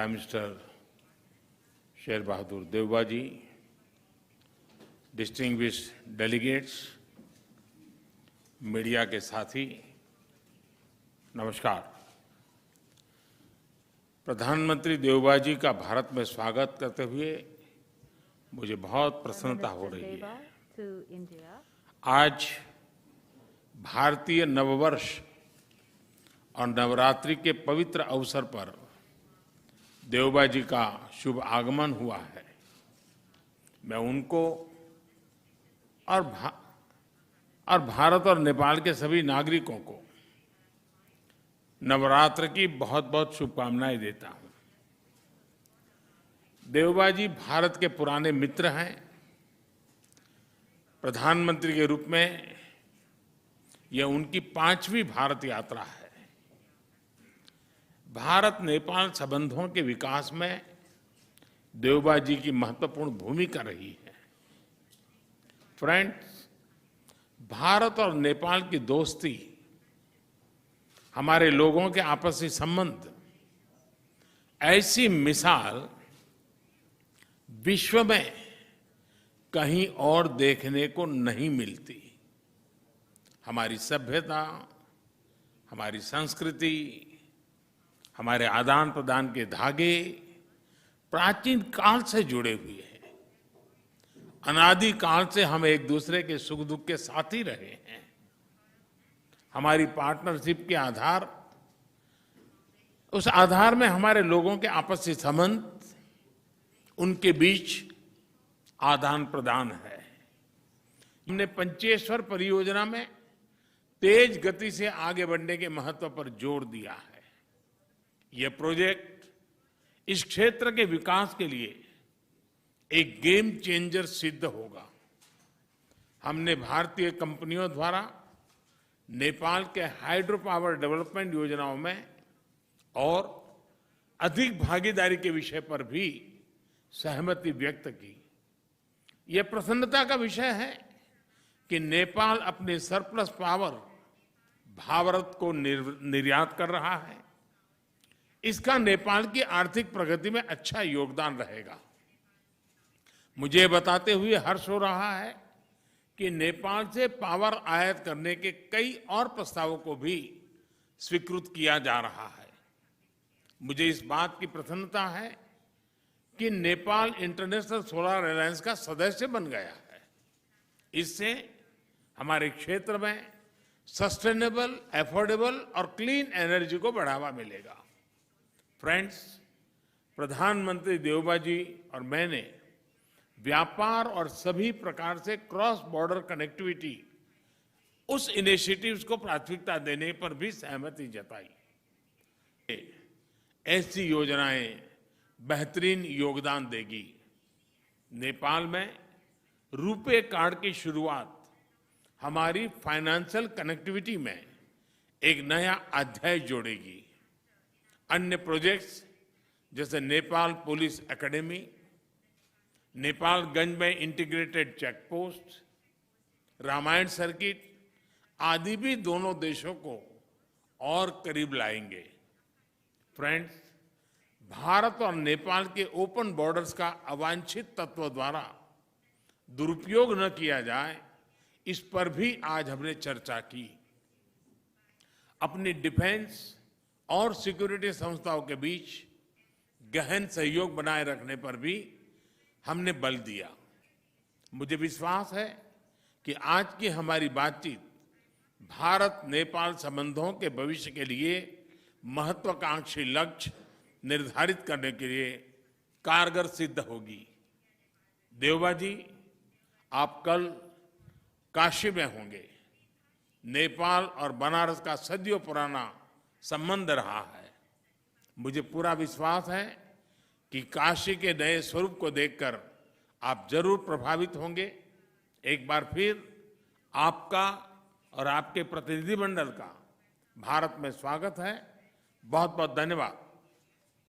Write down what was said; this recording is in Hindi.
प्राइम मिनिस्टर शेर बहादुर देवबा जी, डिस्टिंग्विश्ड डेलीगेट्स, मीडिया के साथी, नमस्कार। प्रधानमंत्री देवबा जी का भारत में स्वागत करते हुए मुझे बहुत प्रसन्नता हो रही है। आज भारतीय नववर्ष और नवरात्रि के पवित्र अवसर पर देवबा जी का शुभ आगमन हुआ है। मैं उनको और भारत और नेपाल के सभी नागरिकों को नवरात्र की बहुत बहुत शुभकामनाएं देता हूं। देवबा जी भारत के पुराने मित्र हैं। प्रधानमंत्री के रूप में यह उनकी 5वीं भारत यात्रा है। भारत नेपाल संबंधों के विकास में देवबा जी की महत्वपूर्ण भूमिका रही है। फ्रेंड्स, भारत और नेपाल की दोस्ती, हमारे लोगों के आपसी संबंध, ऐसी मिसाल विश्व में कहीं और देखने को नहीं मिलती। हमारी सभ्यता, हमारी संस्कृति, हमारे आदान प्रदान के धागे प्राचीन काल से जुड़े हुए हैं। अनादि काल से हम एक दूसरे के सुख दुख के साथी रहे हैं। हमारी पार्टनरशिप के आधार, उस आधार में हमारे लोगों के आपसी संबंध, उनके बीच आदान प्रदान है। हमने पंचेश्वर परियोजना में तेज गति से आगे बढ़ने के महत्व पर जोर दिया है। यह प्रोजेक्ट इस क्षेत्र के विकास के लिए एक गेम चेंजर सिद्ध होगा। हमने भारतीय कंपनियों द्वारा नेपाल के हाइड्रो पावर डेवलपमेंट योजनाओं में और अधिक भागीदारी के विषय पर भी सहमति व्यक्त की। यह प्रसन्नता का विषय है कि नेपाल अपने सरप्लस पावर भारत को निर्यात कर रहा है। इसका नेपाल की आर्थिक प्रगति में अच्छा योगदान रहेगा। मुझे बताते हुए हर्ष हो रहा है कि नेपाल से पावर आयात करने के कई और प्रस्तावों को भी स्वीकृत किया जा रहा है। मुझे इस बात की प्रसन्नता है कि नेपाल इंटरनेशनल सोलर अलायंस का सदस्य बन गया है। इससे हमारे क्षेत्र में सस्टेनेबल, अफोर्डेबल और क्लीन एनर्जी को बढ़ावा मिलेगा। फ्रेंड्स, प्रधानमंत्री देवबा जी और मैंने व्यापार और सभी प्रकार से क्रॉस बॉर्डर कनेक्टिविटी, उस इनिशिएटिव्स को प्राथमिकता देने पर भी सहमति जताई। ऐसी योजनाएं बेहतरीन योगदान देगी। नेपाल में रुपे कार्ड की शुरुआत हमारी फाइनेंशियल कनेक्टिविटी में एक नया अध्याय जोड़ेगी। अन्य प्रोजेक्ट्स जैसे नेपाल पुलिस एकेडमी, नेपालगंज में integrated check post, Ramayana circuit आदि भी दोनों देशों को और करीब लाएंगे। फ्रेंड्स, भारत और नेपाल के ओपन बॉर्डर्स का अवांछित तत्व द्वारा दुरुपयोग न किया जाए, इस पर भी आज हमने चर्चा की। अपनी डिफेंस और सिक्योरिटी संस्थाओं के बीच गहन सहयोग बनाए रखने पर भी हमने बल दिया। मुझे विश्वास है कि आज की हमारी बातचीत भारत नेपाल संबंधों के भविष्य के लिए महत्वाकांक्षी लक्ष्य निर्धारित करने के लिए कारगर सिद्ध होगी। देवबा जी, आप कल काशी में होंगे। नेपाल और बनारस का सदियों पुराना संबंध रहा है। मुझे पूरा विश्वास है कि काशी के नए स्वरूप को देखकर आप जरूर प्रभावित होंगे। एक बार फिर आपका और आपके प्रतिनिधिमंडल का भारत में स्वागत है। बहुत बहुत धन्यवाद।